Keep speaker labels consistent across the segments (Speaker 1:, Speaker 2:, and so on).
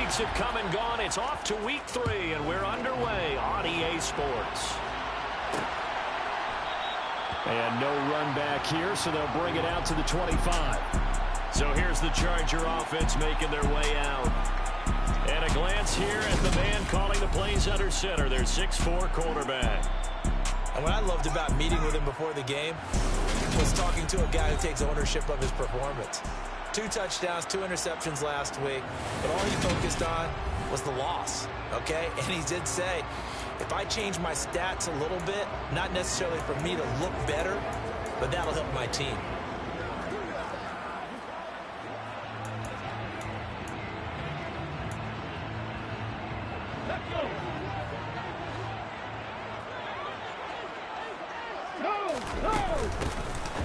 Speaker 1: weeks have come and gone. It's off to week 3, and we're underway on EA Sports. And no run back here, so they'll bring it out to the 25. So here's the Charger offense making their way out. And a glance here at the man calling the plays under center, their 6'4" quarterback.
Speaker 2: And what I loved about meeting with him before the game was talking to a guy who takes ownership of his performance. 2 touchdowns, 2 interceptions last week, but all he focused on was the loss, okay? And he did say, if I change my stats a little bit, not necessarily for me to look better, but that'll help my team.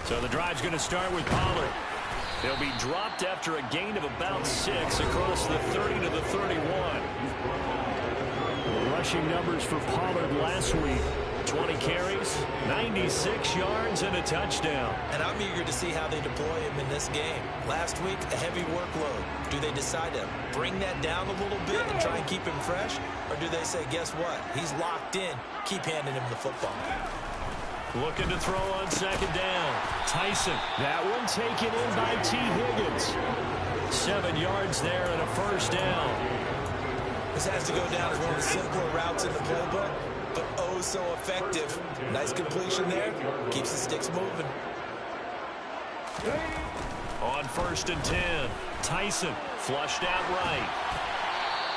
Speaker 1: So the drive's going to start with Pollard. He'll be dropped after a gain of about 6 across the 30 to the 31. Rushing numbers for Pollard last week. 20 carries, 96 yards, and a touchdown.
Speaker 2: And I'm eager to see how they deploy him in this game. Last week, a heavy workload. Do they decide to bring that down a little bit and try and keep him fresh? Or do they say, guess what? He's locked in. Keep handing him the football.
Speaker 1: Looking to throw on second down. Tyson. That one taken in by T. Higgins. 7 yards there and a first down.
Speaker 2: This has to go down as one of the simpler routes in the playbook, but oh so effective. Nice completion there. Keeps the sticks moving.
Speaker 1: On 1st and 10. Tyson flushed out right.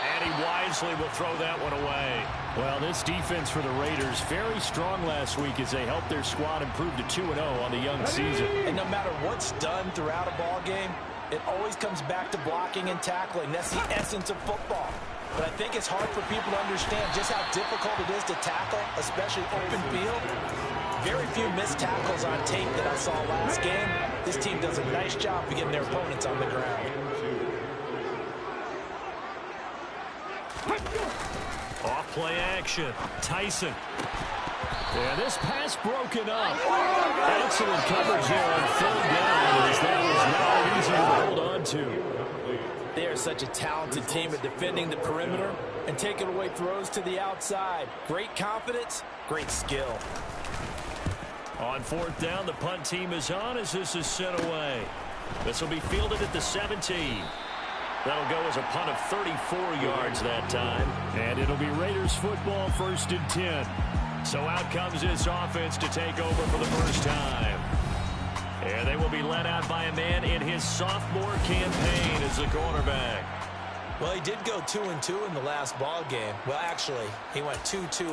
Speaker 1: And he wisely will throw that one away. Well, this defense for the Raiders, very strong last week as they helped their squad improve to 2-0 on the young season.
Speaker 2: And no matter what's done throughout a ball game, it always comes back to blocking and tackling. That's the essence of football. But I think it's hard for people to understand just how difficult it is to tackle, especially open field. Very few missed tackles on tape that I saw last game. This team does a nice job of getting their opponents on the ground.
Speaker 1: Off play action. Tyson. Yeah, this pass broken up. Excellent coverage there on 3rd down as that was not easy to hold on to.
Speaker 2: They are such a talented team at defending the perimeter and taking away throws to the outside. Great confidence, great skill.
Speaker 1: On 4th down, the punt team is on as this is sent away. This will be fielded at the 17. That'll go as a punt of 34 yards that time. And it'll be Raiders football 1st and 10. So out comes this offense to take over for the first time. And they will be led out by a man in his sophomore campaign as the quarterback.
Speaker 2: Well, he did go 2-2 in the last ball game. Well, actually, he went 2-2-1,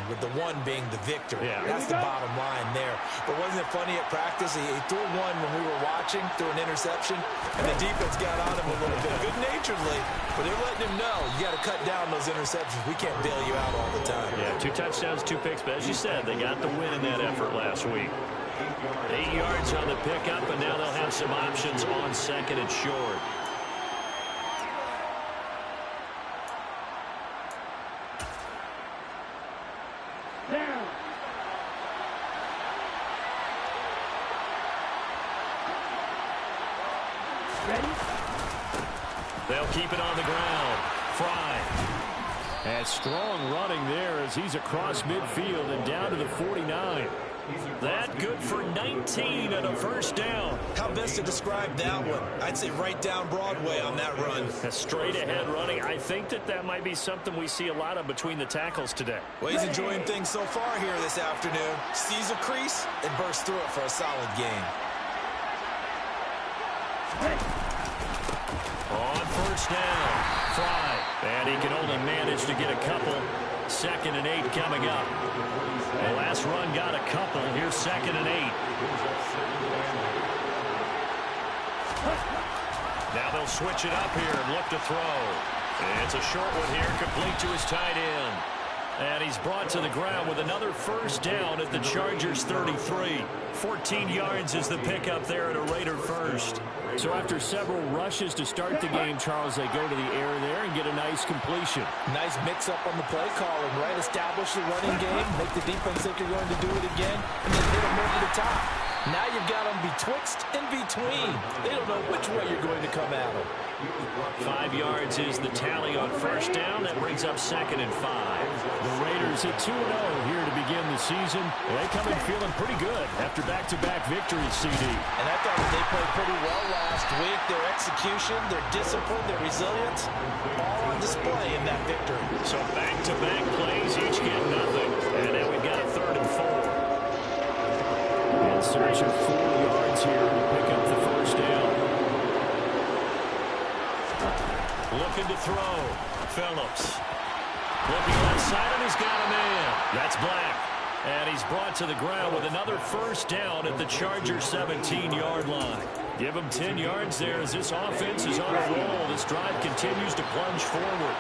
Speaker 2: with the 1 being the victory.
Speaker 1: Yeah.
Speaker 2: That's the bottom line there. But wasn't it funny at practice? He threw one when we were watching, threw an interception, and the defense got on him a little bit, good-naturedly. But they're letting him know, you got to cut down those interceptions. We can't bail you out all the time.
Speaker 1: Yeah, 2 touchdowns, 2 picks. But as you said, they got the win in that effort last week. 8 yards on the pickup, and now they'll have some options on 2nd and short. They'll keep it on the ground. Fry. And strong running there as he's across midfield and down to the 49. That good for 19 and a first down.
Speaker 2: How best to describe that one? I'd say right down Broadway on that run.
Speaker 1: A straight ahead running. I think that might be something we see a lot of between the tackles today.
Speaker 2: Well, he's enjoying things so far here this afternoon. Sees a crease and bursts through it for a solid gain.
Speaker 1: On 1st down, Fry. And he can only manage to get a couple. 2nd and 8 coming up. The last run got a couple. Here's 2nd and 8. Now they'll switch it up here and look to throw. It's a short one here, complete to his tight end. And he's brought to the ground with another first down at the Chargers 33. 14 yards is the pickup there at a Raider first. So after several rushes to start the game, Charles, they go to the air there and get a nice completion.
Speaker 2: Nice mix-up on the play calling, right? Establish the running game, make the defense think you're going to do it again, and then hit them over the top. Now you've got them betwixt and between. They don't know which way you're going to come at them.
Speaker 1: 5 yards is the tally on first down. That brings up 2nd and 5.
Speaker 3: The Raiders at 2-0 here to begin the season. They come in feeling pretty good after back-to-back victories, CD.
Speaker 2: And I thought they played pretty well last week. Their execution, their discipline, their resilience, all on display in that victory.
Speaker 1: So back-to-back plays, each get nothing. And now we've got a 3rd and 4.
Speaker 3: In search of 4 yards here to pick up the first down.
Speaker 1: Looking to throw. Phillips. Looking left side, and he's got a man. That's Black. And he's brought to the ground with another first down at the Chargers' 17-yard line. Give him 10 yards there as this offense is on a roll. This drive continues to plunge forward.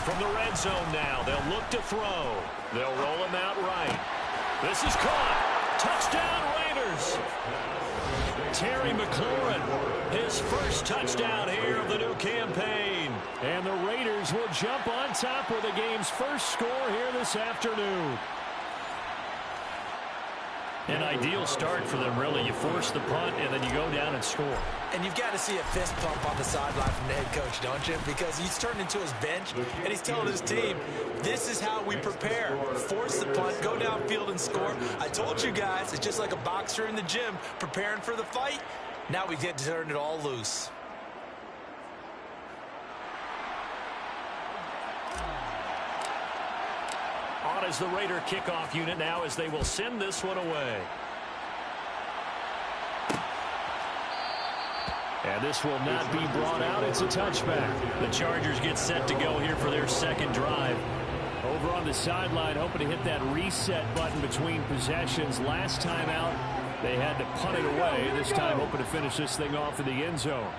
Speaker 1: From the red zone now, they'll look to throw. They'll roll him out right. This is caught. Touchdown, Raiders. Terry McLaurin, his first touchdown here of the new campaign.
Speaker 3: And the Raiders will jump on top with the game's first score here this afternoon.
Speaker 1: An ideal start for them, really. You force the punt, and then you go down and score.
Speaker 2: And you've got to see a fist pump on the sideline from the head coach, don't you? Because he's turned into his bench, and he's telling his team, this is how we prepare. Force the punt, go downfield and score. I told you guys, it's just like a boxer in the gym preparing for the fight. Now we get to turn it all loose.
Speaker 1: On is the Raider kickoff unit now as they will send this one away.
Speaker 3: And this will not be brought out. It's a touchback.
Speaker 1: The Chargers get set to go here for their second drive.
Speaker 3: Over on the sideline, hoping to hit that reset button between possessions. Last time out, they had to punt it away. This time, hoping to finish this thing off in the end zone.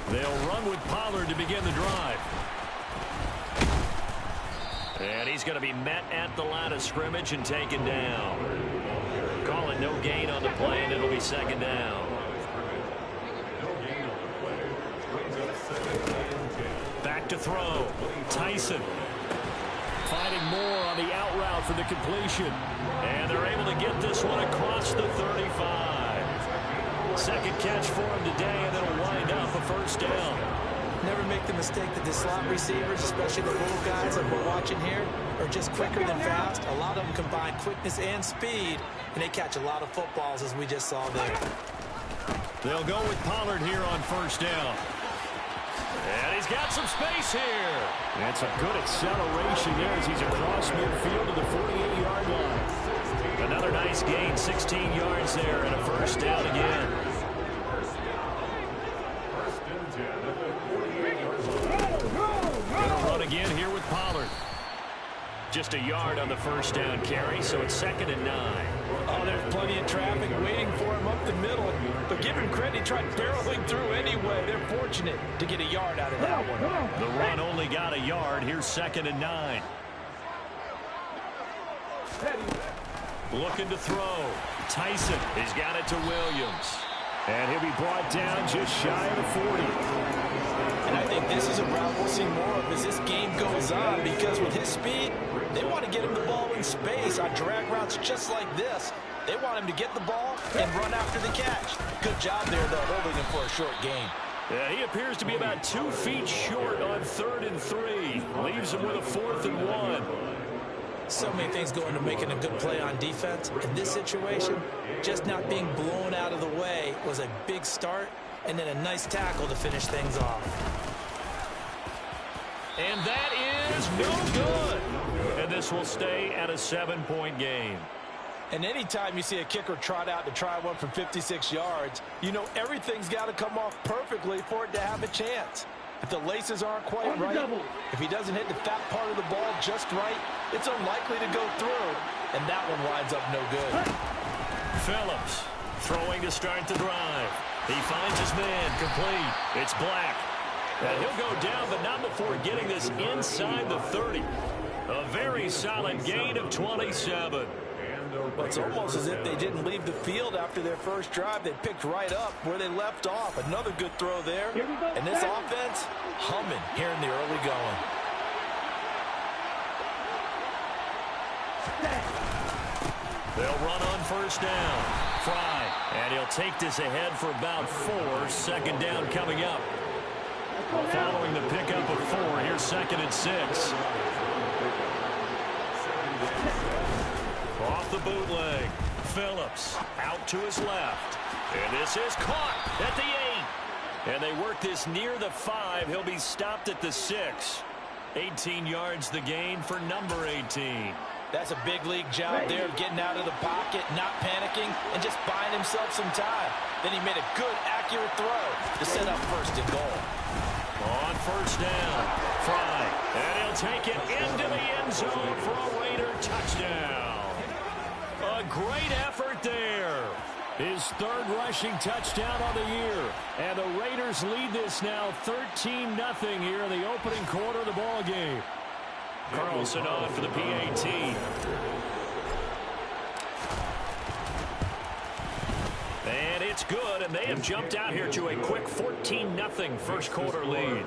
Speaker 1: They'll run with Pollard to begin the drive. And he's going to be met at the line of scrimmage and taken down. Call it no gain on the play, and it'll be 2nd down. Back to throw. Tyson.
Speaker 3: Finding more on the out route for the completion.
Speaker 1: And they're able to get this one across the 35. Second catch for him today, and it'll wind up a first down.
Speaker 2: Never make the mistake that the slot receivers, especially the little guys that we're watching here, are just quicker than fast. A lot of them combine quickness and speed, and they catch a lot of footballs, as we just saw there.
Speaker 1: They'll go with Pollard here on first down. And he's got some space here.
Speaker 3: That's a good acceleration there as he's across midfield to the 48-yard line.
Speaker 1: Another nice gain, 16 yards there, and a first down again. Gonna run again here with Pollard. Just a yard on the first down carry, so it's 2nd and 9.
Speaker 2: Oh, there's plenty of traffic waiting for him up the middle. But give him credit, he tried barreling through anyway. They're fortunate to get a yard out of that one.
Speaker 1: The run only got a yard. Here's 2nd and 9. Looking to throw. Tyson. He's got it to Williams.
Speaker 3: And he'll be brought down just shy of the 40.
Speaker 2: And I think this is a route we'll see more of as this game goes on, because with his speed, they want to get him the ball in space on drag routes just like this. They want him to get the ball and run after the catch. Good job there, though, holding him for a short gain.
Speaker 1: Yeah, he appears to be about 2 feet short on 3rd and 3. Leaves him with a 4th and 1.
Speaker 2: So many things go into making a good play on defense. In this situation, just not being blown out of the way was a big start, and then a nice tackle to finish things off.
Speaker 1: And that is no good. And this will stay at a 7-point game.
Speaker 2: And anytime you see a kicker trot out to try one from 56 yards, you know everything's got to come off perfectly for it to have a chance. If the laces aren't quite right, if he doesn't hit the fat part of the ball just right, it's unlikely to go through. And that one winds up no good.
Speaker 1: Phillips throwing to start the drive. He finds his man complete. It's Black. And he'll go down, but not before getting this inside the 30. A very solid gain of 27.
Speaker 2: Well, it's almost as if they didn't leave the field after their first drive. They picked right up where they left off. Another good throw there. And this offense, humming here in the early going.
Speaker 1: They'll run on first down. Fry, and he'll take this ahead for about 4. Second down coming up. Following the pickup of 4, here's 2nd and 6. Off the bootleg. Phillips out to his left. And this is caught at the 8. And they work this near the 5. He'll be stopped at the 6. 18 yards the gain for number 18.
Speaker 2: That's a big league job there of getting out of the pocket, not panicking, and just buying himself some time. Then he made a good, accurate throw to set up 1st and goal.
Speaker 1: On first down, Fry, and he'll take it into the end zone for a Raider touchdown. A great effort there.
Speaker 3: His 3rd rushing touchdown on the year. And the Raiders lead this now 13-0 here in the opening quarter of the ball game.
Speaker 1: Carlson on for the PAT. And it's good, and they have jumped out here to a quick 14-0 first quarter lead.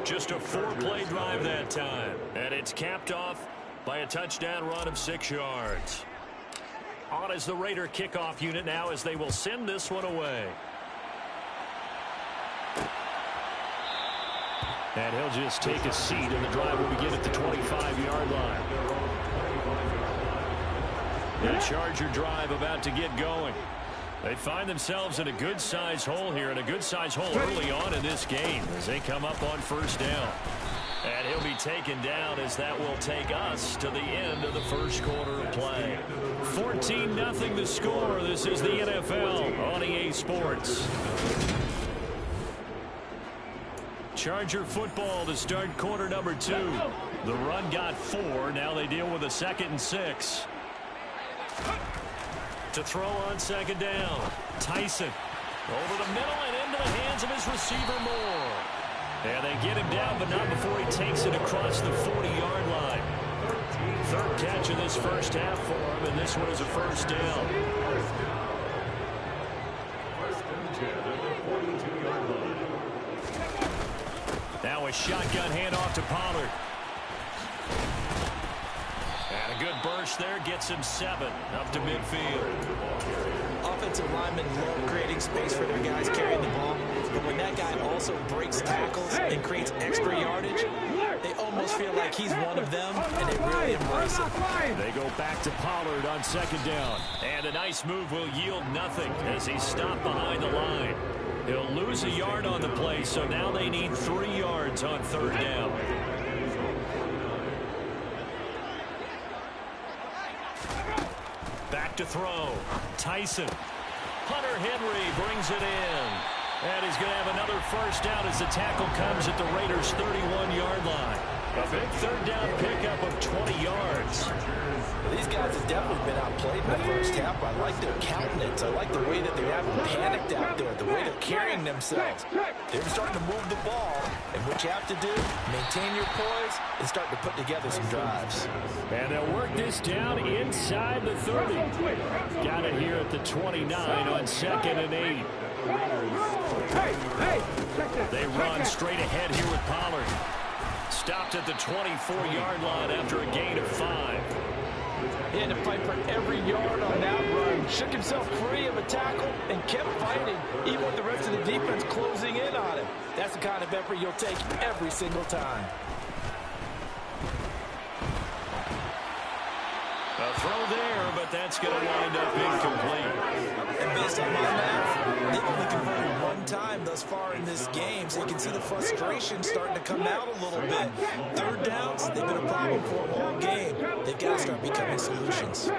Speaker 1: Just a 4-play drive that time. And it's capped off by a touchdown run of 6 yards. On is the Raider kickoff unit now as they will send this one away.
Speaker 3: And he'll just take a seat, and the drive will begin at the 25-yard line.
Speaker 1: The Charger drive about to get going. They find themselves in a good-sized hole here, and a good-sized hole early on in this game as they come up on first down. And he'll be taken down as that will take us to the end of the first quarter of play. 14-0 the score. This is the NFL on EA Sports. Charger football to start quarter number 2. The run got 4. Now they deal with a 2nd and 6. To throw on 2nd down. Tyson over the middle and into the hands of his receiver Moore. And they get him down, but not before he takes it across the 40-yard line. 3rd catch of this first half for him, and this one is a first down. Now a shotgun handoff to Pollard. And a good burst there gets him 7 up to midfield.
Speaker 2: Offensive linemen love creating space for their guys carrying the ball. But when that guy also breaks tackles and creates extra yardage, they almost feel like he's one of them, and they really embrace it.
Speaker 3: They go back to Pollard on 2nd down.
Speaker 1: And a nice move will yield nothing as he's stopped behind the line. He'll lose a yard on the play, so now they need 3 yards on 3rd down. Back to throw. Tyson. Hunter Henry brings it in. And he's going to have another first down as the tackle comes at the Raiders' 31-yard line. A big 3rd down pickup of 20 yards.
Speaker 2: Well, these guys have definitely been outplayed in the first half. I like their countenance. I like the way that they haven't panicked out there, the way they're carrying themselves. They're starting to move the ball, and what you have to do, maintain your poise and start to put together some drives.
Speaker 3: And they'll work this down inside the 30. Got it here at the 29 on 2nd and 8.
Speaker 1: They run straight ahead here with Pollard. Stopped at the 24-yard line after a gain of 5.
Speaker 2: He had to fight for every yard on that run. Shook himself free of a tackle and kept fighting, even with the rest of the defense closing in on him. That's the kind of effort you'll take every single time.
Speaker 1: A throw there, but that's going to wind up incomplete.
Speaker 2: And based on my math, they've only converted 1 time thus far in this game, so you can see the frustration starting to come out a little bit. 3rd downs, they've been a problem for them all game. They've got to start becoming solutions.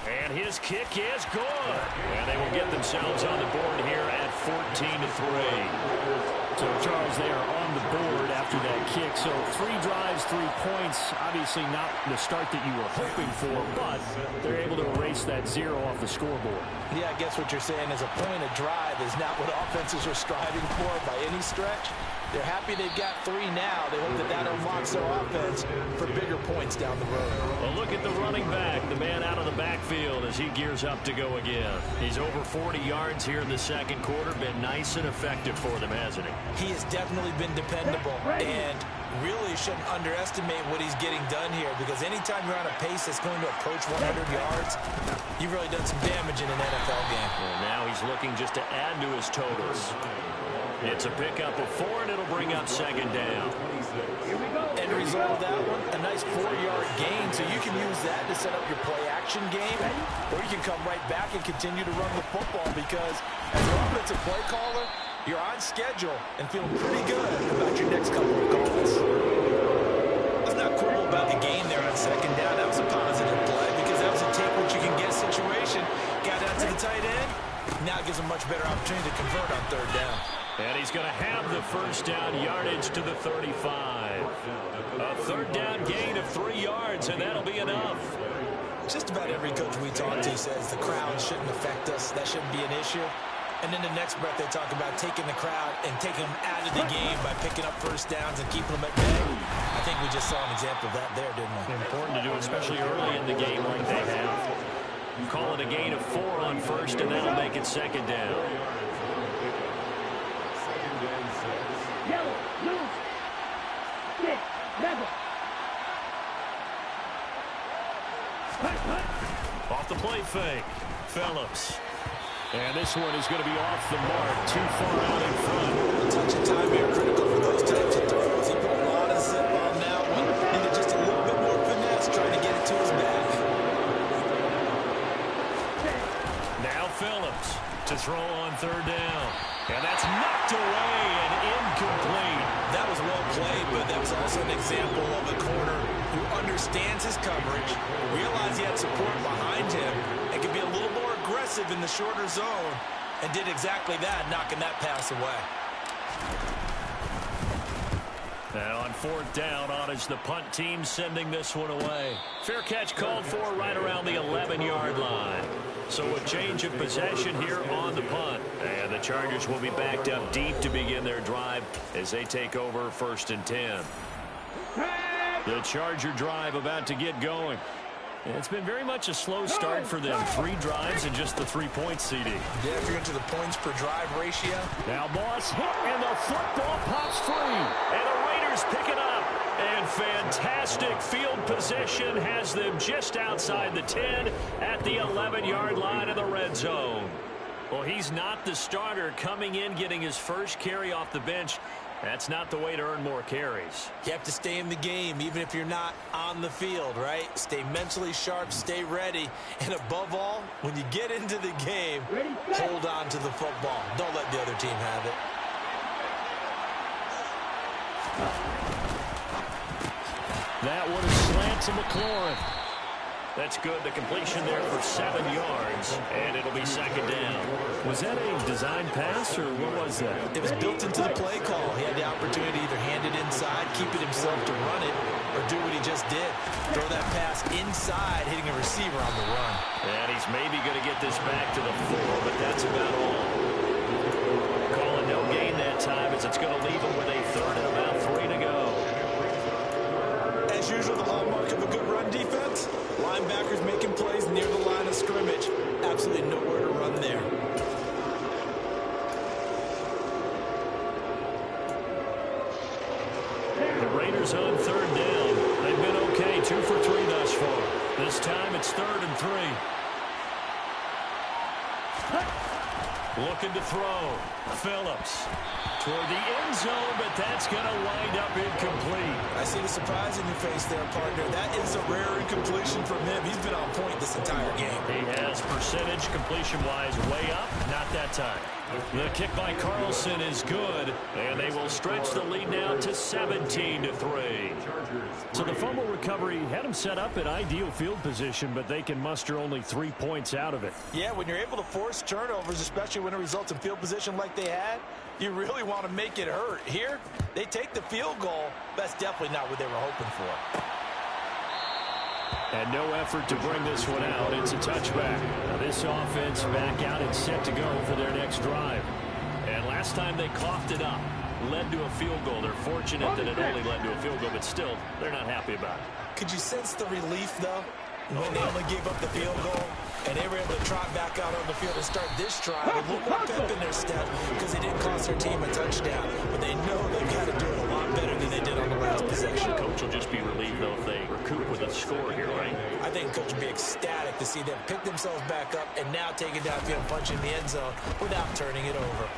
Speaker 1: And his kick is good. And they will get themselves on the board here at 14-3.
Speaker 3: So, Charles, they are on the board after that kick. So 3 drives, 3 points. Obviously not the start that you were hoping for, but they're able to erase that 0 off the scoreboard.
Speaker 2: Yeah, I guess what you're saying is a point of drive is not what offenses are striving for by any stretch. They're happy they've got 3 now. They hope that unlocks their offense for bigger points down the road.
Speaker 1: Well, look at the running back, the man out of the backfield as he gears up to go again. He's over 40 yards here in the second quarter. Been nice and effective for them, hasn't he?
Speaker 2: He has definitely been dependable, and really shouldn't underestimate what he's getting done here, because anytime you're on a pace that's going to approach 100 yards, you've really done some damage in an NFL game.
Speaker 1: Well, now he's looking just to add to his totals. It's a pickup of 4, and it'll bring up second down.
Speaker 2: End result of that one, a nice 4-yard gain, so you can use that to set up your play-action game, or you can come right back and continue to run the football, because as an offensive play caller, you're on schedule and feeling pretty good about your next couple of calls. Let's not quibble about the game there on second down. That was a positive play, because that was a take-what-you-can-get situation. Got out to the tight end. Now gives him much better opportunity to convert on third down.
Speaker 1: And he's going to have the first down yardage to the 35. A third down gain of 3 yards, and that'll be enough.
Speaker 2: Just about every coach we talk to says the crowd shouldn't affect us. That shouldn't be an issue. And then the next breath, they talk about taking the crowd and taking them out of the game by picking up first downs and keeping them at bay. I think we just saw an example of that there, didn't we?
Speaker 1: Important to do, especially early in the game like they have. Call it a gain of 4 on first, and that'll make it second down.
Speaker 4: Yellow, loose, 6, level.
Speaker 1: Off the play fake, Phillips. And this one is going to be off the mark, too far out in front.
Speaker 2: A touch of time here critical for those types of throws. He put a lot of zip on that one. Needed just a little bit more finesse trying to get it to his back.
Speaker 1: Now Phillips to throw on third down. And that's knocked away and incomplete.
Speaker 2: That was well played, but that was also an example of a corner who understands his coverage, realized he had support behind him, and could be a little more aggressive in the shorter zone, and did exactly that, knocking that pass away.
Speaker 1: Now on fourth down, on is the punt team sending this one away. Fair catch called for right around the 11-yard line. So a change of possession here on the punt. And the Chargers will be backed up deep to begin their drive as they take over first and 10. The Charger drive about to get going. It's been very much a slow start for them. 3 drives and just the 3 points, CD.
Speaker 2: Yeah, if you're into the points per drive ratio.
Speaker 1: Now Moss hit, and the football pops free. And the Raiders pick it up. And fantastic field position has them just outside the 10 at the 11-yard line of the red zone. Well, he's not the starter coming in, getting his first carry off the bench. That's not the way to earn more carries.
Speaker 2: You have to stay in the game, even if you're not on the field, right? Stay mentally sharp, stay ready, and above all, when you get into the game, hold on to the football. Don't let the other team have it.
Speaker 1: That one is slant to McLaurin. That's good. The completion there for 7 yards, and it'll be second down. Was that a design pass, or what was that?
Speaker 2: It was built into the play call. He had the opportunity to either hand it inside, keep it himself to run it, or do what he just did. Throw that pass inside, hitting a receiver on the run.
Speaker 1: And he's maybe going to get this back to the 4, but that's about all. Calling no gain that time as it's going to leave him with a third and about 3 to go.
Speaker 2: As usual, the hallmark of a good run defense, linebackers making plays near the line of scrimmage. Absolutely nowhere to run there.
Speaker 1: The Raiders on third down. They've been okay, 2 for 3 thus far. This time it's 3rd and 3. Looking to throw. Phillips toward the end zone, but that's going to wind up incomplete.
Speaker 2: I see the surprise in your face there, partner. That is a rare incompletion from him. He's been on point this entire game.
Speaker 1: He has percentage completion-wise way up. Not that time. The kick by Carlson is good, and they will stretch the lead now to 17-3. So the fumble recovery had them set up in ideal field position, but they can muster only 3 points out of it.
Speaker 2: Yeah, when you're able to force turnovers, especially when it results in field position like they had, you really want to make it hurt. Here, they take the field goal. That's definitely not what they were hoping for.
Speaker 1: And no effort to bring this one out. It's a touchback. Now this offense back out and set to go for their next drive. And last time they coughed it up. led to a field goal. They're fortunate that it only led to a field goal, but still, they're not happy about it.
Speaker 2: Could you sense the relief, though, when they only gave up the field goal and they were able to trot back out on the field and start this drive with a little more pep in their step because they didn't cost their team a touchdown, but they know they've got to do it a lot better than they did on the last possession.
Speaker 1: Coach will just be relieved, though, if they recoup with a score here, right?
Speaker 2: I think Coach will be ecstatic to see them pick themselves back up and now take it downfield and punch in the end zone without turning it over.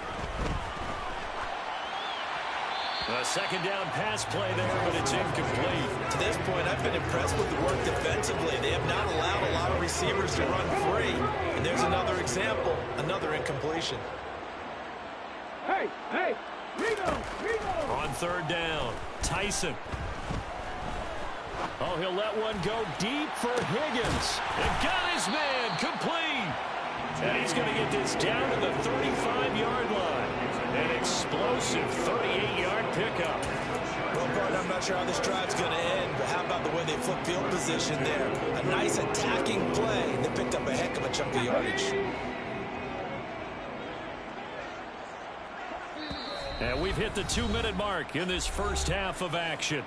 Speaker 1: A second down pass play there, but it's incomplete.
Speaker 2: To this point, I've been impressed with the work defensively. They have not allowed a lot of receivers to run free. And there's another example, another incompletion.
Speaker 4: Hey, Reno!
Speaker 1: On third down, Tyson. Oh, he'll let one go deep for Higgins. And got his man complete. And he's going to get this down to the 35-yard line. An explosive 38-yard pickup.
Speaker 2: Well, Bart, I'm not sure how this drive's going to end, but how about the way they flip field position there? A nice attacking play that picked up a heck of a chunk of yardage.
Speaker 1: And we've hit the 2-minute mark in this first half of action.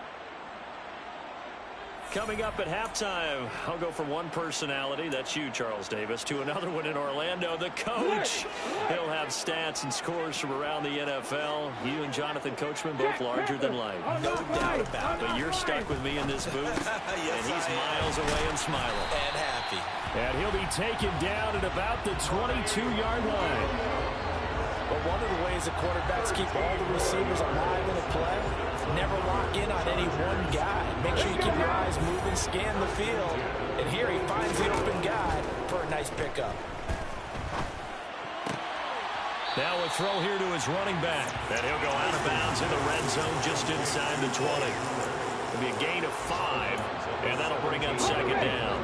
Speaker 1: Coming up at halftime, I'll go from one personality, that's you, Charles Davis, to another one in Orlando, the coach. He'll have stats and scores from around the NFL. You and Jonathan Coachman, both larger than life.
Speaker 2: No doubt about it.
Speaker 1: But you're stuck with me in this booth,
Speaker 2: Yes,
Speaker 1: and he's miles away and smiling.
Speaker 2: And happy.
Speaker 3: And he'll be taken down at about the 22-yard line.
Speaker 2: But one of the ways the quarterbacks keep all the receivers alive in a play, never lock in on any one guy. Make sure you keep your eyes moving, scan the field. And here he finds the open guy for a nice pickup.
Speaker 1: Now a throw here to his running back. And he'll go out of bounds in the red zone just inside the 20. It'll be a gain of 5, and that'll bring up second down.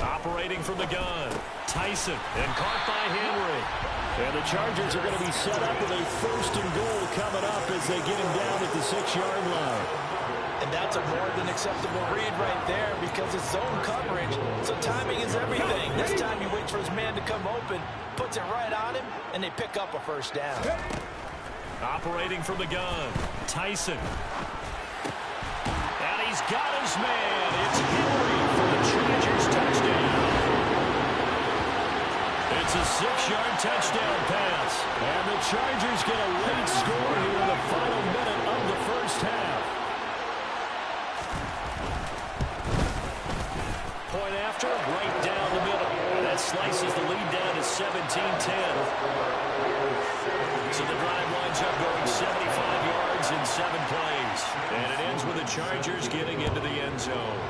Speaker 1: Operating from the gun, Tyson, and caught by Henry.
Speaker 3: And the Chargers are going to be set up with a 1st and goal coming up as they get him down at the 6-yard line.
Speaker 2: And that's a more than acceptable read right there because it's zone coverage, so timing is everything. This time he waits for his man to come open, puts it right on him, and they pick up a 1st down.
Speaker 1: Operating from the gun, Tyson. And he's got his man. It's Henry for the Chargers touchdown. It's a 6-yard touchdown pass.
Speaker 3: And the Chargers get a late score here in the final minute of the first half.
Speaker 1: Point after, right down the middle. That slices the lead down to 17-10. So the drive lines up going 75 yards in 7 plays. And it ends with the Chargers getting into the end zone.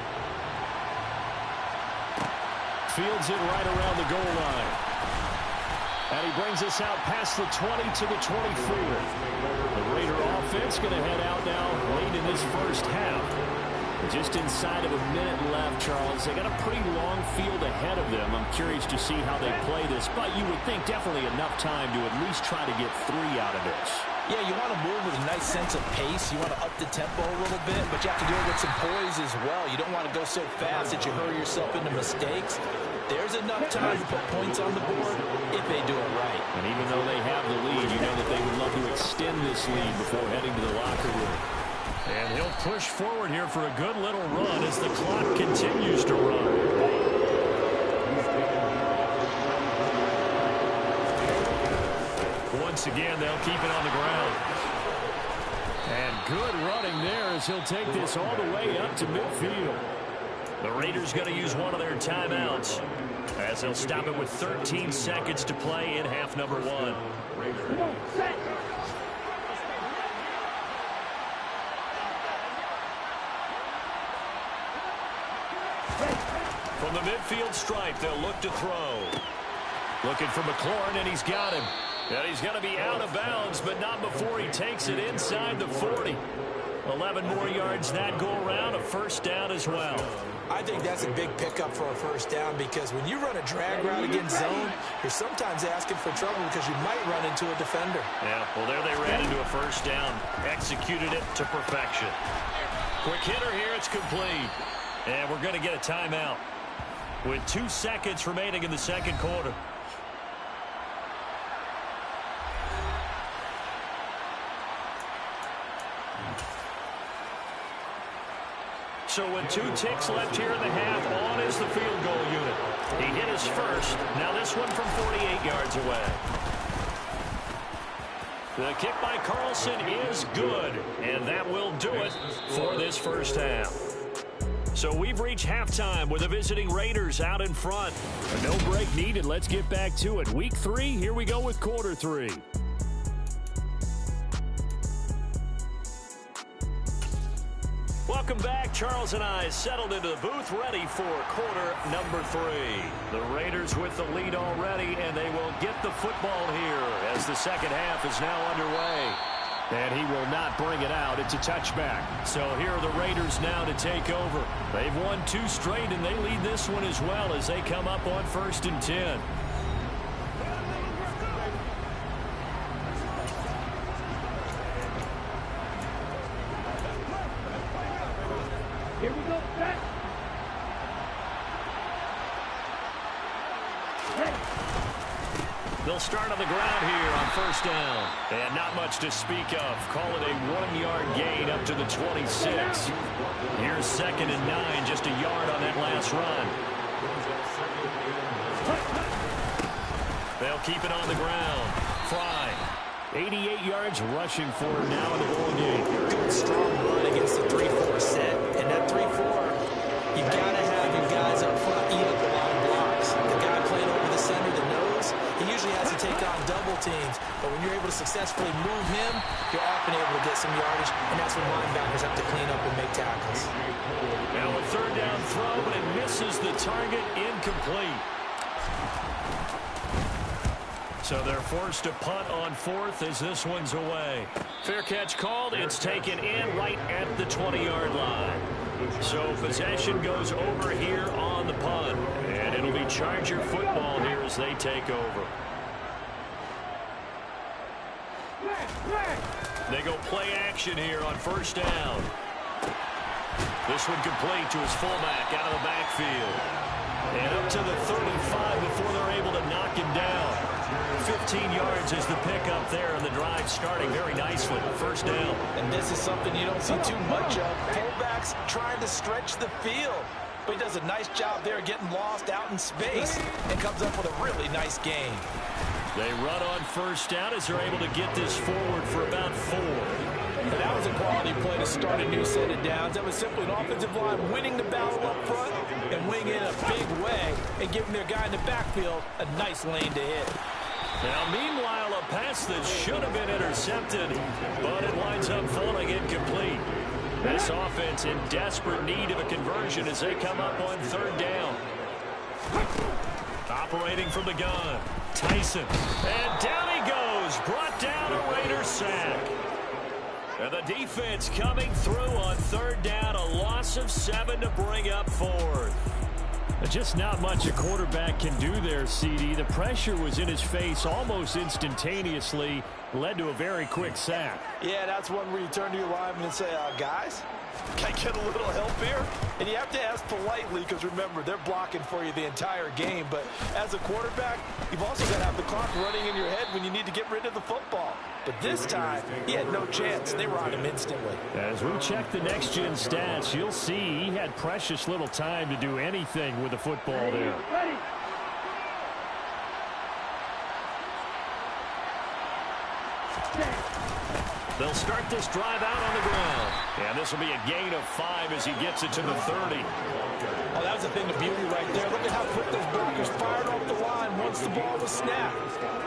Speaker 3: Fields it right around the goal line. And he brings us out past the 20 to the 24. The Raider offense going to head out now late in this first half. Just inside of a minute left, Charles. They got a pretty long field ahead of them. I'm curious to see how they play this, but you would think definitely enough time to at least try to get 3 out of this.
Speaker 2: Yeah, you want to move with a nice sense of pace. You want to up the tempo a little bit, but you have to do it with some poise as well. You don't want to go so fast that you hurry yourself into mistakes. There's enough time to put points on the board if they do it right.
Speaker 3: And even though they have the lead, you know that they would love to extend this lead before heading to the locker room.
Speaker 1: And he'll push forward here for a good little run as the clock continues to run. Once again, they'll keep it on the ground.
Speaker 3: And good running there as he'll take this all the way up to midfield.
Speaker 1: The Raiders going to use one of their timeouts as they'll stop it with 13 seconds to play in half number 1.
Speaker 4: Come on, set.
Speaker 1: From the midfield stripe, they'll look to throw. Looking for McLaurin, and he's got him. And he's going to be out of bounds, but not before he takes it inside the 40. 11 more yards that go around, a 1st down as well.
Speaker 2: I think that's a big pickup for a 1st down because when you run a drag route against zone, you're sometimes asking for trouble because you might run into a defender.
Speaker 1: Yeah, well, there they ran into a 1st down. Executed it to perfection. Quick hitter here, it's complete. And we're going to get a timeout with 2 seconds remaining in the 2nd quarter. So with 2 ticks left here in the half, on is the field goal unit. He hit his first. Now this one from 48 yards away. The kick by Carlson is good, and that will do it for this first half. So we've reached halftime with the visiting Raiders out in front.
Speaker 3: No break needed. Let's get back to it. Week 3, here we go with quarter 3.
Speaker 1: Welcome back. Charles and I settled into the booth, ready for quarter number 3. The Raiders with the lead already, and they will get the football here as the second half is now underway.
Speaker 3: And he will not bring it out. It's a touchback.
Speaker 1: So here are the Raiders now to take over. They've won 2 straight, and they lead this one as well as they come up on 1st and 10.
Speaker 4: Here we go, set.
Speaker 1: They'll start on the ground here on 1st down. And not much to speak of. Call it a 1-yard gain up to the 26. Here's 2nd and 9, just a yard on that last run. They'll keep it on the ground. Fry.
Speaker 3: 88 yards rushing for him now in the ball game.
Speaker 2: Good strong run against the 3-4 set. And that 3-4, you've got to have your guys up front eat up a lot of blocks. The guy playing over the center, the nose, he usually has to take on double teams. But when you're able to successfully move him, you're often able to get some yardage. And that's when linebackers have to clean up and make tackles.
Speaker 1: Now a 3rd down throw, but it misses the target, incomplete. So they're forced to punt on 4th as this one's away. Fair catch called. It's taken in right at the 20-yard line. So possession goes over here on the punt. And it'll be Charger football here as they take over. They go play action here on 1st down. This one complete to his fullback out of the backfield. And up to the 35 before they're able to knock him down. 15 yards is the pickup there, and the drive starting very nicely. 1st down.
Speaker 2: And this is something you don't see too much of. Fullbacks trying to stretch the field. But he does a nice job there getting lost out in space and comes up with a really nice gain.
Speaker 1: They run on 1st down as they're able to get this forward for about 4.
Speaker 2: And that was a quality play to start a new set of downs. That was simply an offensive line winning the battle up front and winning it in a big way and giving their guy in the backfield a nice lane to hit.
Speaker 1: Now, meanwhile, a pass that should have been intercepted, but it winds up falling incomplete. This offense in desperate need of a conversion as they come up on 3rd down. Operating from the gun, Tyson. And down he goes, brought down a Raider sack. And the defense coming through on 3rd down, a loss of 7 to bring up 4th.
Speaker 3: Just not much a quarterback can do there, CD. The pressure was in his face almost instantaneously, led to a very quick sack.
Speaker 2: Yeah, that's one where you turn to your lineman and say, guys, can I get a little help here? And you have to ask politely because, remember, they're blocking for you the entire game. But as a quarterback, you've also got to have the clock running in your head when you need to get rid of the football. But this time, he had no chance. They were on him instantly.
Speaker 3: As we check the next-gen stats, you'll see he had precious little time to do anything with the football there.
Speaker 4: Ready.
Speaker 1: They'll start this drive out on the ground. And this will be a gain of 5 as he gets it to the 30.
Speaker 2: Oh, that was a thing of beauty right there. Look at how quick those blockers fired off the line once the ball was snapped.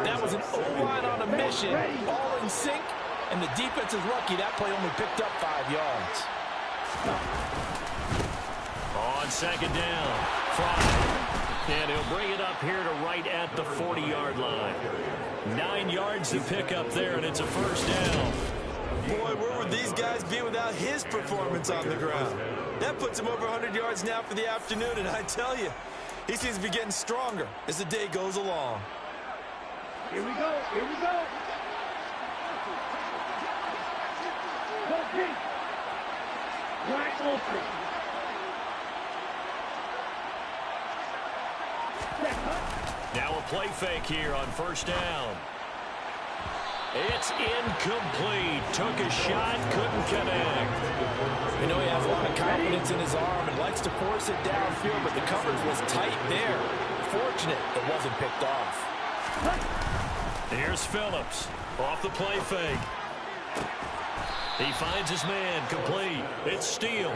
Speaker 2: That was an O-line on a mission, all in sync, and the defense is lucky that play only picked up 5 yards.
Speaker 1: On 2nd down, Fry. And he'll bring it up here to right at the 40-yard line. 9 yards to pick up there, and it's a 1st down.
Speaker 2: Boy, where would these guys be without his performance on the ground? That puts him over 100 yards now for the afternoon, and I tell you, he seems to be getting stronger as the day goes along.
Speaker 4: Here we go. Here we go. Go, Pete. Wide open.
Speaker 1: Now a play fake here on 1st down. It's incomplete. Took a shot, couldn't connect.
Speaker 2: You know, he has a lot of confidence in his arm and likes to force it downfield, but the coverage was tight there. Fortunate it wasn't picked off.
Speaker 1: Here's Phillips off the play fake. He finds his man, complete. It's Steele.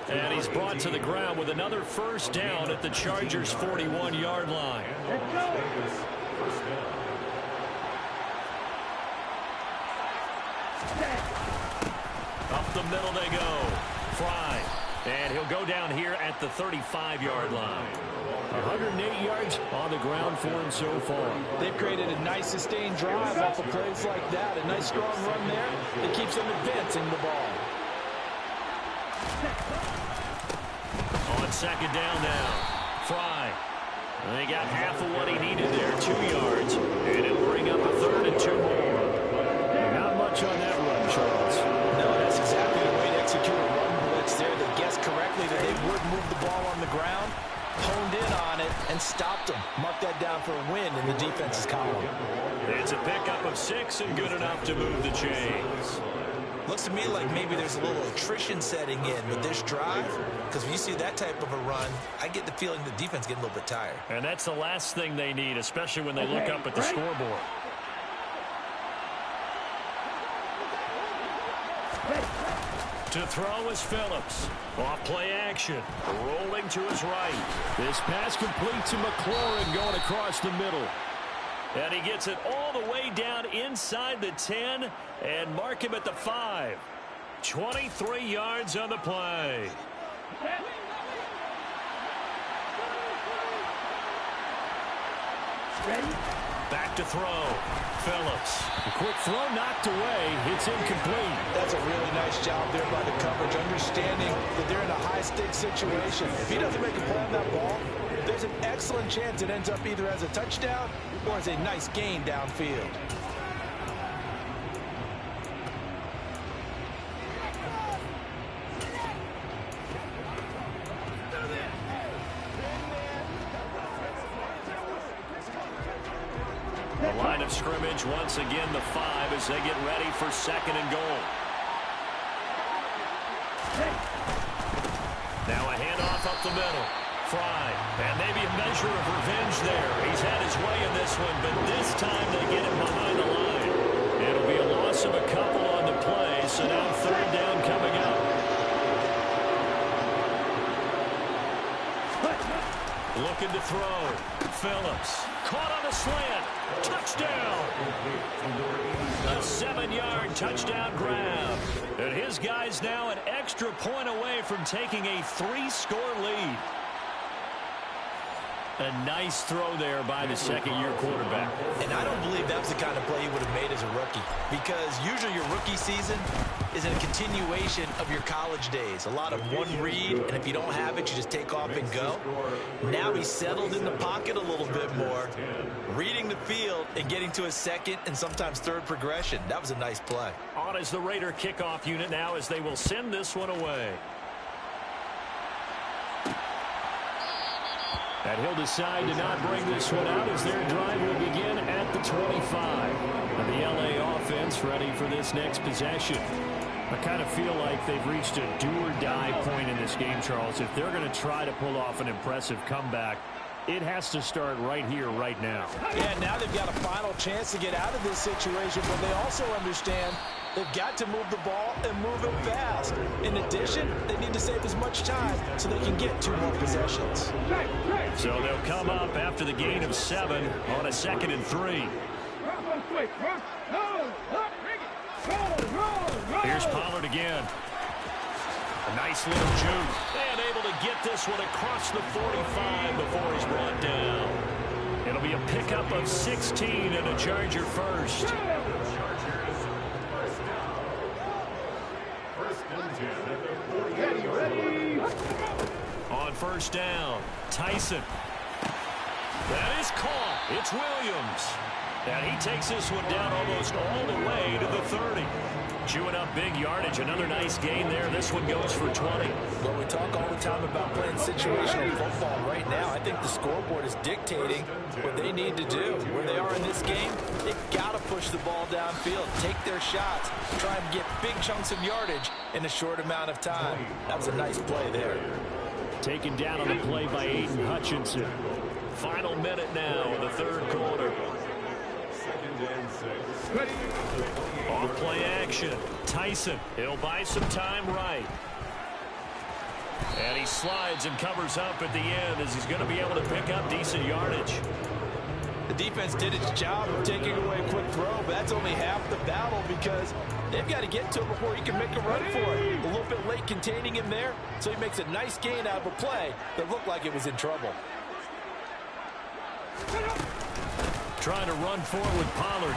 Speaker 1: And he's brought to the ground with another first down at the Chargers' 41-yard line.
Speaker 4: Let's go.
Speaker 1: Up the middle they go. Fry. And he'll go down here at the 35-yard line.
Speaker 3: 108 yards on the ground for him so far.
Speaker 2: They've created a nice sustained drive off of plays like that. A nice strong run there that keeps them advancing the ball.
Speaker 1: On second down now. Fry. They got half of what he needed there, 2 yards. And it'll bring up a 3rd and 2 more.
Speaker 3: Not much on that run, Charles.
Speaker 2: No, that's exactly the way to execute a run blitz there. They guessed correctly that they would move the ball on the ground, honed in on it, and stopped them. Mark that down for a win in the defense's column.
Speaker 1: It's a pickup of 6 and good enough to move the chains.
Speaker 2: Looks to me like maybe there's a little attrition setting in with this drive, because when you see that type of a run, I get the feeling the defense getting a little bit tired.
Speaker 1: And that's the last thing they need, especially when they look up at the scoreboard. To throw is Phillips. Off play action. Rolling to his right.
Speaker 3: This pass complete to McLaurin going across the middle.
Speaker 1: And he gets it all the way down inside the 10 and mark him at the 5. 23 yards on the play.
Speaker 4: Ready?
Speaker 1: Back to throw. Phillips.
Speaker 3: A quick throw knocked away. It's incomplete.
Speaker 2: That's a really nice job there by the coverage, understanding that they're in a high-stakes situation. If he doesn't make a play on that ball, there's an excellent chance it ends up either as a touchdown or as a nice gain downfield.
Speaker 1: The line of scrimmage, once again, the 5 as they get ready for 2nd and goal. Now a handoff up the middle. Fry, and maybe a measure of revenge there. He's had his way in this one, but this time they get him behind the line. It'll be a loss of a couple on the play, so now 3rd down coming up. Looking to throw. Phillips, caught on a slant. Touchdown! A 7-yard touchdown grab. And his guy's now an extra point away from taking a 3-score lead. A nice throw there by the second-year quarterback.
Speaker 2: And I don't believe that was the kind of play he would have made as a rookie, because usually your rookie season is a continuation of your college days. A lot of one read, and if you don't have it, you just take off and go. Now he's settled in the pocket a little bit more, reading the field and getting to a 2nd and sometimes 3rd progression. That was a nice play.
Speaker 1: On is the Raider kickoff unit now as they will send this one away.
Speaker 3: And he'll decide to not bring this one out as their drive will begin at the 25. And the LA offense ready for this next possession. I kind of feel like they've reached a do-or-die point in this game, Charles. If they're going to try to pull off an impressive comeback, it has to start right here, right now.
Speaker 2: Yeah, now they've got a final chance to get out of this situation, but they also understand they've got to move the ball and move it fast. In addition, they need to save as much time so they can get 2 more possessions.
Speaker 1: So they'll come up after the gain of 7 on a 2nd and 3. Here's Pollard again. A nice little juke. And able to get this one across the 45 before he's brought down. It'll be a pickup of 16 and a Charger first. On 1st down, Tyson. That is caught. It's Williams. And he takes this one down almost all the way to the 30. chewing up big yardage. Another nice gain there. This one goes for 20.
Speaker 2: Well, we talk all the time about playing situational football. Right now, I think the scoreboard is dictating what they need to do. Where they are in this game, they've got to push the ball downfield, take their shots, try and get big chunks of yardage in a short amount of time. That was a nice play there.
Speaker 3: Taken down on the play by Aiden Hutchinson.
Speaker 1: Final minute now in the third quarter. Off play action. Tyson. He'll buy some time right. And he slides and covers up at the end as he's going to be able to pick up decent yardage.
Speaker 2: The defense did its job of taking away a quick throw, but that's only half the battle because they've got to get to him before he can make a run for it. A little bit late containing him there, so he makes a nice gain out of a play that looked like it was in trouble.
Speaker 1: Trying to run forward with Pollard.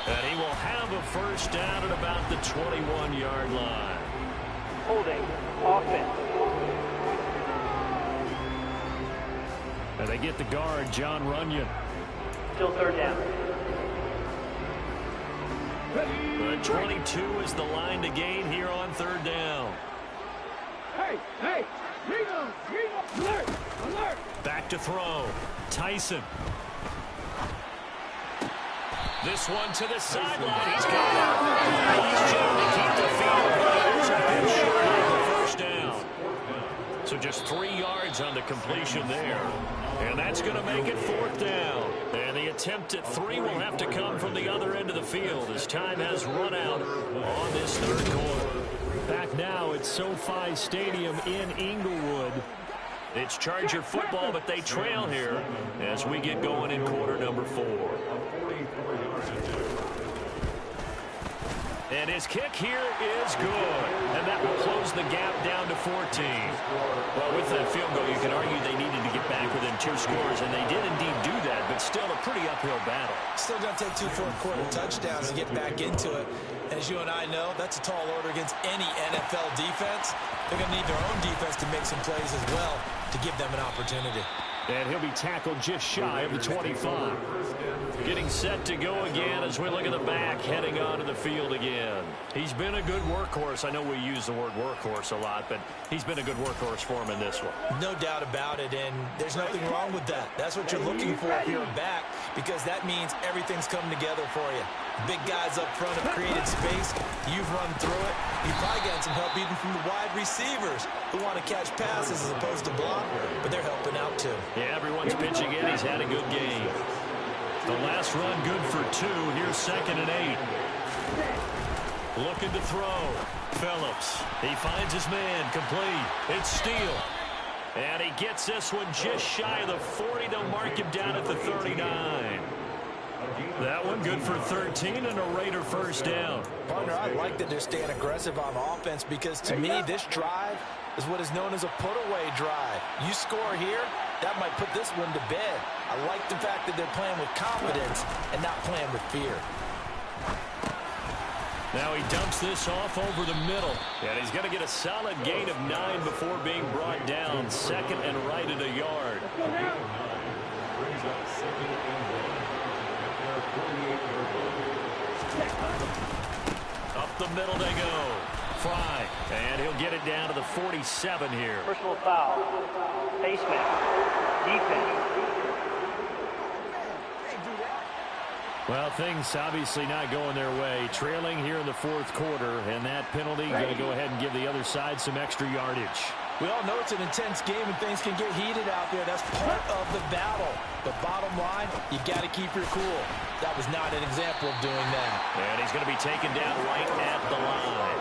Speaker 1: And he will have a first down at about the 21-yard line.
Speaker 4: Holding. Offense.
Speaker 3: And they get the guard, John Runyon.
Speaker 4: Still third down.
Speaker 1: The 22 is the line to gain here on third down.
Speaker 4: Hey, hey, Reno, alert, alert.
Speaker 1: Back to throw. Tyson. This one to the sideline. He's got it. He's trying to keep the field. There's a bit short of the first down. So just 3 yards on the completion there. And that's going to make it fourth down. And the attempt at 3 will have to come from the other end of the field as time has run out on this third quarter.
Speaker 3: Back now at SoFi Stadium in Inglewood.
Speaker 1: It's Charger football, but they trail here as we get going in quarter number 4. And his kick here is good. And that will close the gap down to 14. Well, with that field goal, you can argue they needed to get back within 2 scores, and they did indeed do that, but still a pretty uphill battle.
Speaker 2: Still going to take 2 fourth-quarter touchdowns to get back into it. As you and I know, that's a tall order against any NFL defense. They're going to need their own defense to make some plays as well to give them an opportunity.
Speaker 3: And he'll be tackled just shy of the 25.
Speaker 1: Getting set to go again as we look at the back, heading onto the field again. He's been a good workhorse. I know we use the word workhorse a lot, but he's been a good workhorse for him in this one.
Speaker 2: No doubt about it, and there's nothing wrong with that. That's what you're looking for if you're back, because that means everything's coming together for you. Big guys up front have created space. You've run through it. You've probably gotten some help even from the wide receivers who want to catch passes as opposed to block, but they're helping out too.
Speaker 1: Yeah, everyone's pitching in. He's had a good game. The last run good for 2. Here's 2nd and 8. Looking to throw. Phillips. He finds his man. Complete. It's Steele. And he gets this one just shy of the 40. They'll mark him down at the 39. That one good for 13 and a Raider first down.
Speaker 2: Partner, I like that they're staying aggressive on offense because to me this drive is what is known as a put-away drive. You score here, that might put this one to bed. I like the fact that they're playing with confidence and not playing with fear.
Speaker 1: Now he dumps this off over the middle. And he's going to get a solid gain of 9 before being brought down. 2nd and right at a yard. Up the middle they go. Fry. And he'll get it down to the 47 here.
Speaker 4: Personal foul. Face mask. Defense.
Speaker 3: Well, things obviously not going their way. Trailing here in the fourth quarter, and that penalty going to go ahead and give the other side some extra yardage.
Speaker 2: We all know it's an intense game and things can get heated out there. That's part of the battle. But bottom line, you got to keep your cool. That was not an example of doing that.
Speaker 1: And he's going to be taken down right at the line.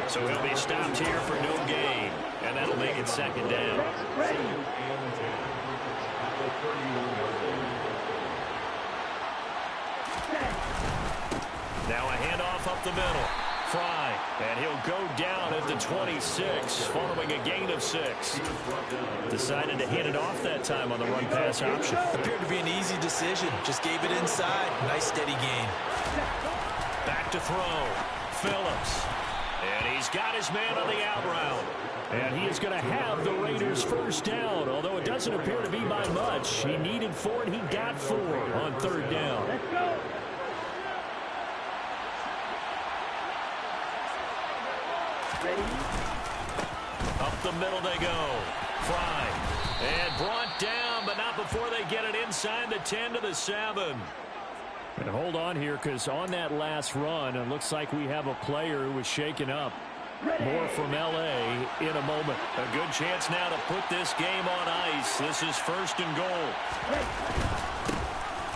Speaker 1: So he'll be stopped here for no gain. And that'll make it 2nd down. Now a handoff up the middle. Fry, and he'll go down at the 26, following a gain of 6. Decided to hand it off that time on the run-pass option.
Speaker 2: Appeared to be an easy decision. Just gave it inside. Nice steady gain.
Speaker 1: Back to throw. Phillips. And he's got his man on the out route.
Speaker 3: And he is going to have the Raiders first down, although it doesn't appear to be by much. He needed 4, and he got 4 on 3rd down.
Speaker 4: Let's go.
Speaker 1: Up the middle they go. Fry. And brought down, but not before they get it inside the 10 to the 7.
Speaker 3: And hold on here, because on that last run, it looks like we have a player who was shaken up. More from L.A. in a moment.
Speaker 1: A good chance now to put this game on ice. This is 1st and goal.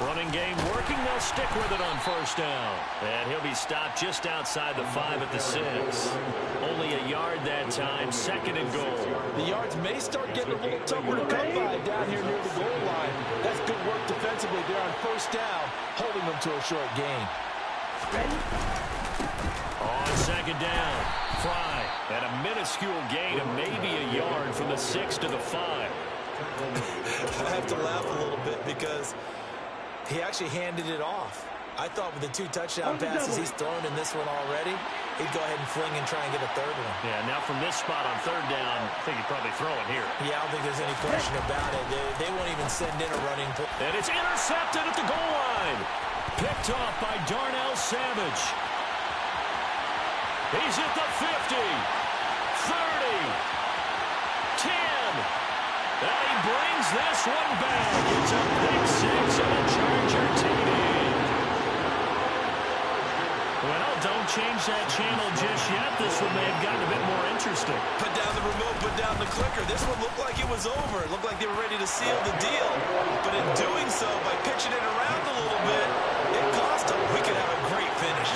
Speaker 1: Running game working. They'll stick with it on 1st down. And he'll be stopped just outside the 5 at the 6. Only a yard that time. 2nd and goal.
Speaker 2: The yards may start getting a little tougher to come by down here near the goal line. That's good work defensively there on 1st down, holding them to a short gain.
Speaker 1: On 2nd down, Fry. And a minuscule gain of maybe a yard from the 6 to the 5.
Speaker 2: I have to laugh a little bit because he actually handed it off. I thought with the 2 touchdown passes he's thrown in this one already, he'd go ahead and fling and try and get a 3rd one.
Speaker 1: Yeah, now from this spot on 3rd down, I think he'd probably throw it here.
Speaker 2: Yeah, I don't think there's any question about it. They won't even send in a running play.
Speaker 1: And it's intercepted at the goal line. Picked off by Darnell Savage. He's at the 50, 30, 10. And he brings this one back. It's a pick 6 and a Charger TD. Well, don't change that channel just yet. This one may have gotten a bit more interesting.
Speaker 2: Put down the remote, put down the clicker. This one looked like it was over. It looked like they were ready to seal the deal. But in doing so, by pitching it around a little bit, it cost them. We could have a great finish.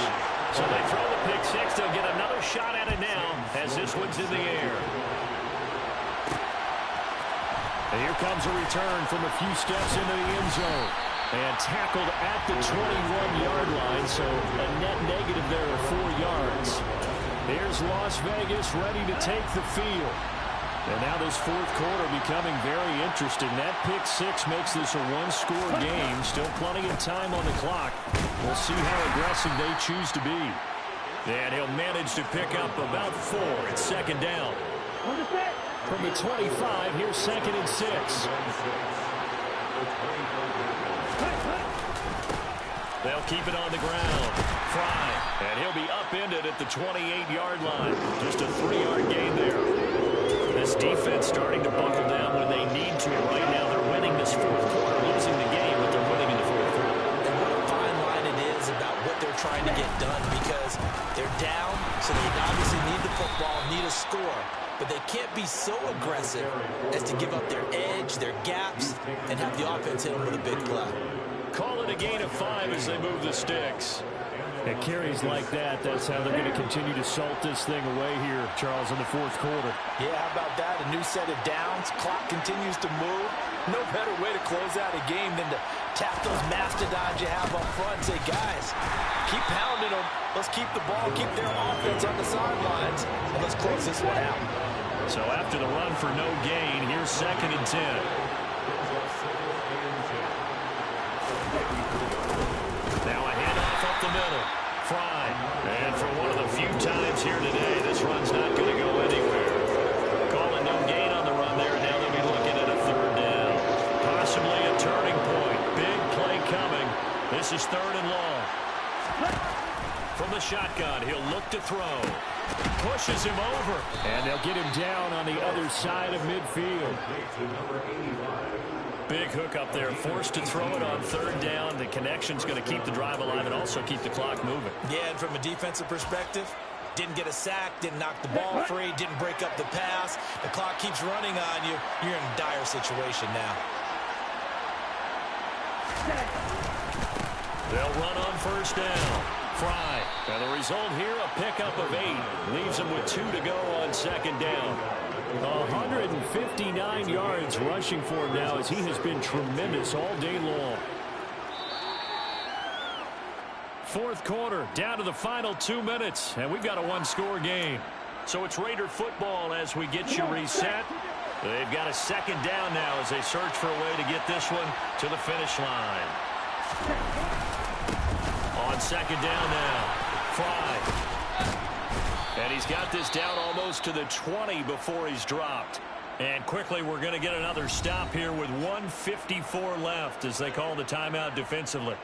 Speaker 1: So they throw the pick 6. They'll get another shot at it now as this one's in the air. And here comes a return from a few steps into the end zone. And tackled at the 21-yard line, so a net negative there of 4 yards. Here's Las Vegas ready to take the field. And now this 4th quarter becoming very interesting. That pick 6 makes this a 1-score game. Still plenty of time on the clock. We'll see how aggressive they choose to be. And he'll manage to pick up about 4 at 2nd down.
Speaker 3: From the 25, here's 2nd and 6.
Speaker 1: They'll keep it on the ground. Fry. And he'll be upended at the 28-yard line. Just a 3-yard gain there. This defense starting to buckle down when they need to. Right now they're winning this 4th quarter, losing the game, but they're winning in the 4th quarter.
Speaker 2: And what a fine line it is about what they're trying to get done, because they're down, so they obviously need the football, need a score. But they can't be so aggressive as to give up their edge, their gaps, and have the offense hit them with a big play.
Speaker 1: Call it a gain of 5 as they move the sticks.
Speaker 3: At carries like that, that's how they're going to continue to salt this thing away here, Charles, in the 4th quarter.
Speaker 2: Yeah, how about that? A new set of downs. Clock continues to move. No better way to close out a game than to tap those mastodons you have up front and say, guys, keep pounding them. Let's keep the ball, keep their offense on the sidelines, and let's close this one out.
Speaker 1: So after the run for no gain, here's 2nd and 10. Now a handoff up the middle. Fry. And for one of the few times here today, this run's not going to go anywhere. Calling no gain on the run there. Now they'll be looking at a 3rd down. Possibly a turning point. Big play coming. This is 3rd and long. From the shotgun, he'll look to throw. Pushes him over.
Speaker 3: And they'll get him down on the other side of midfield.
Speaker 1: Big hook up there, forced to throw it on 3rd down. The connection's going to keep the drive alive and also keep the clock moving.
Speaker 2: Yeah, and from a defensive perspective, didn't get a sack, didn't knock the ball free, didn't break up the pass. The clock keeps running on you. You're in a dire situation now.
Speaker 1: They'll run on 1st down. Fry. And the result here, a pickup of 8. Leaves them with 2 to go on 2nd down.
Speaker 3: 159 yards rushing for him now, as he has been tremendous all day long.
Speaker 1: 4th quarter, down to the final 2 minutes, and we've got a 1-score game. So it's Raider football as we get you reset. They've got a 2nd down now as they search for a way to get this one to the finish line. On 2nd down now, Fry. And he's got this down almost to the 20 before he's dropped. And quickly, we're going to get another stop here with 1:54 left as they call the timeout defensively.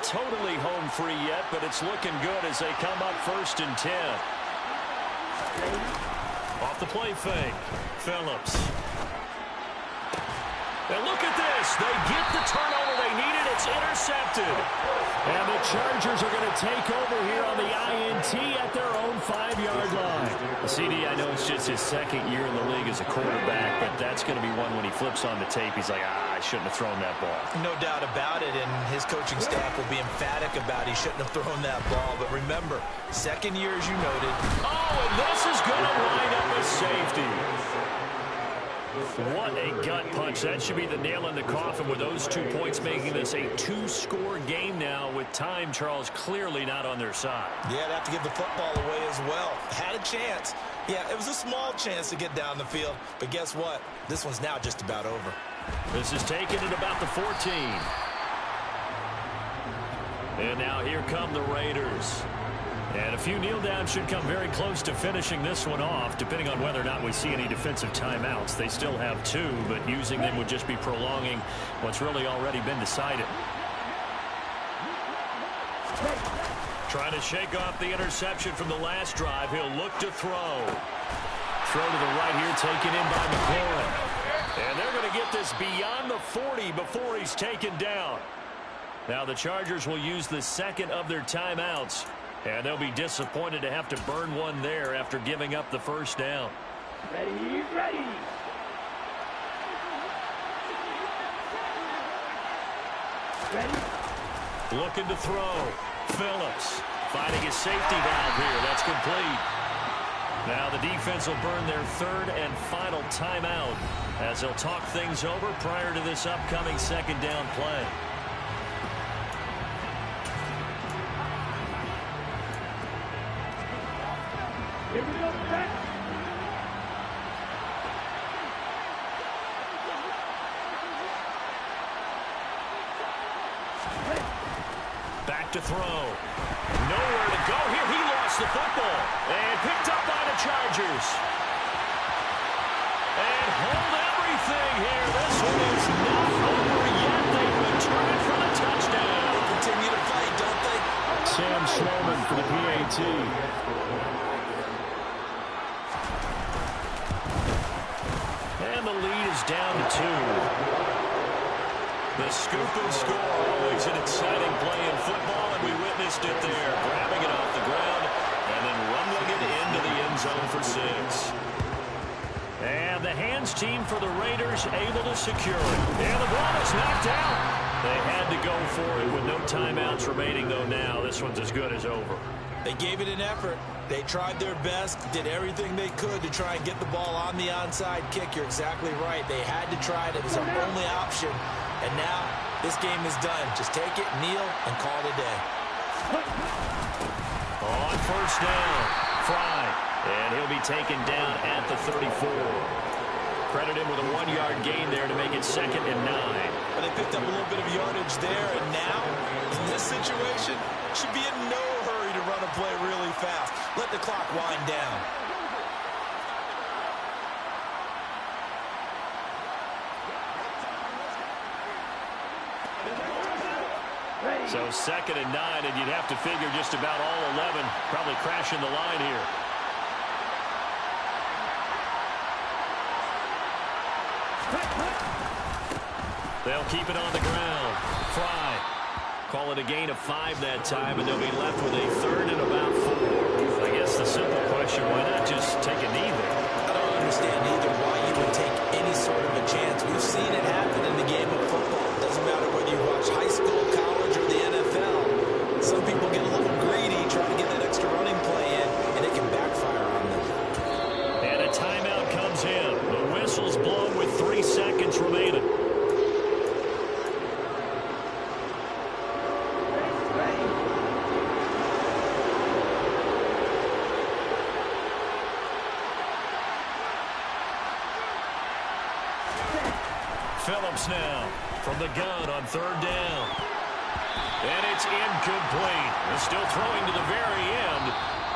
Speaker 1: not totally home free yet, but it's looking good as they come up 1st and 10. Off the play fake. Phillips. And look at this. They get the turnover they needed. It's intercepted.
Speaker 3: And the Chargers are going to take over here on the INT at their own 5-yard line.
Speaker 1: CD, I know it's just his 2nd year in the league as a quarterback, but that's going to be one when he flips on the tape. He's like, I shouldn't have thrown that ball.
Speaker 2: No doubt about it, and his coaching staff will be emphatic about he shouldn't have thrown that ball. But remember, 2nd year, as you noted.
Speaker 1: Oh, and this is going to wind up a safety. What a gut punch. That should be the nail in the coffin with those 2 points, making this a 2-score game now with time, Charles, clearly not on their side.
Speaker 2: Yeah, they'd have to give the football away as well. Had a chance. Yeah, it was a small chance to get down the field. But guess what? This one's now just about over.
Speaker 1: This is taken at about the 14. And now here come the Raiders. And a few kneel downs should come very close to finishing this one off, depending on whether or not we see any defensive timeouts. They still have 2, but using them would just be prolonging what's really already been decided. Trying to shake off the interception from the last drive. He'll look to throw. Throw to the right here, taken in by McLaurin. And they're going to get this beyond the 40 before he's taken down. Now the Chargers will use the 2nd of their timeouts. And they'll be disappointed to have to burn one there after giving up the 1st down.
Speaker 4: Ready, ready. Ready.
Speaker 1: Looking to throw. Phillips finding his safety valve here. That's complete. Now the defense will burn their 3rd and final timeout as they'll talk things over prior to this upcoming 2nd down play.
Speaker 4: Here we go, back.
Speaker 1: Back to throw. Nowhere to go here. He lost the football. And picked up by the Chargers. And hold everything here. This one is not over yet. They return it for the touchdown.
Speaker 2: They continue to fight, don't they?
Speaker 3: Sam Schloman for the PAT.
Speaker 1: And the lead is down to 2. The scoop and score, always an exciting play in football, and we witnessed it there, grabbing it off the ground and then rumbling it into the end zone for 6. And the hands team for the Raiders able to secure it. And the ball is knocked out. They had to go for it with no timeouts remaining, though now. This one's as good as over.
Speaker 2: They gave it an effort. They tried their best, did everything they could to try and get the ball on the onside kick. You're exactly right. They had to try it. It was their only option. And now this game is done. Just take it, kneel, and call it a day.
Speaker 1: On 1st down, Fry. And he'll be taken down at the 34. Credit him with a 1-yard gain there to make it 2nd and 9.
Speaker 2: But they picked up a little bit of yardage there, and now, in this situation, should be in no hurry to run a play really fast. Let the clock wind down.
Speaker 1: So 2nd and 9, and you'd have to figure just about all 11 probably crashing the line here. They'll keep it on the ground. Fry. Call it a gain of 5 that time, and they'll be left with a 3rd and about 4. I guess the simple question, why not just take a knee there?
Speaker 2: I don't understand either why you would take any sort of a chance. We've seen it happen in the game of football. It doesn't matter whether you watch high school, college, or the NFL. Some people get a little greedy trying to get that extra running play in, and it can backfire on them.
Speaker 1: And a timeout comes in. The whistle's blown with 3 seconds remaining. Phillips now from the gun on 3rd down. And it's incomplete. They're still throwing to the very end,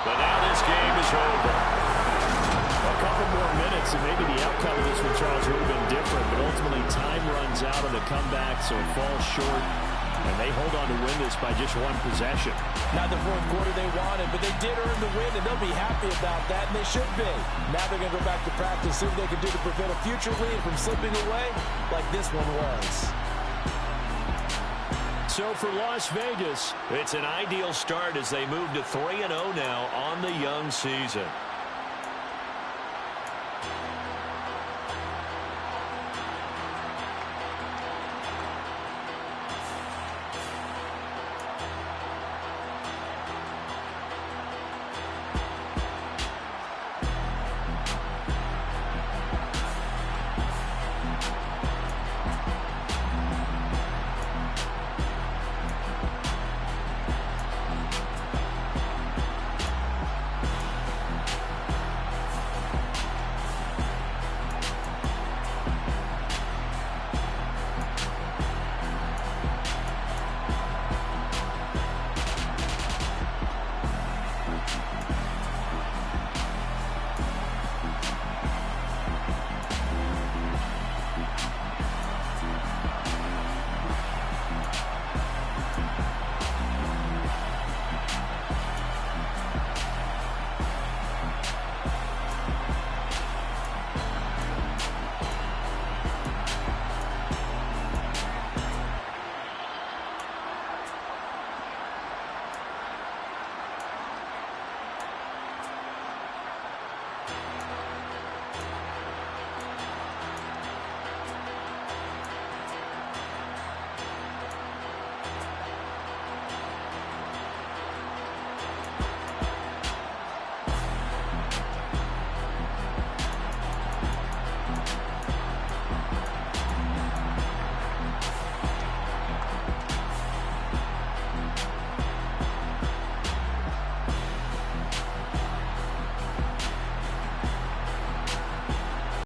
Speaker 1: but now this game is over.
Speaker 3: A couple more minutes, and maybe the outcome of this one, Charles, would have been different, but ultimately time runs out on the comeback, so it falls short.
Speaker 1: And they hold on to win this by just one possession.
Speaker 2: Not the fourth quarter they wanted, but they did earn the win, and they'll be happy about that, and they should be. Now they're going to go back to practice, see what they can do to prevent a future lead from slipping away like this one was.
Speaker 1: So for Las Vegas, it's an ideal start as they move to 3-0 now on the young season.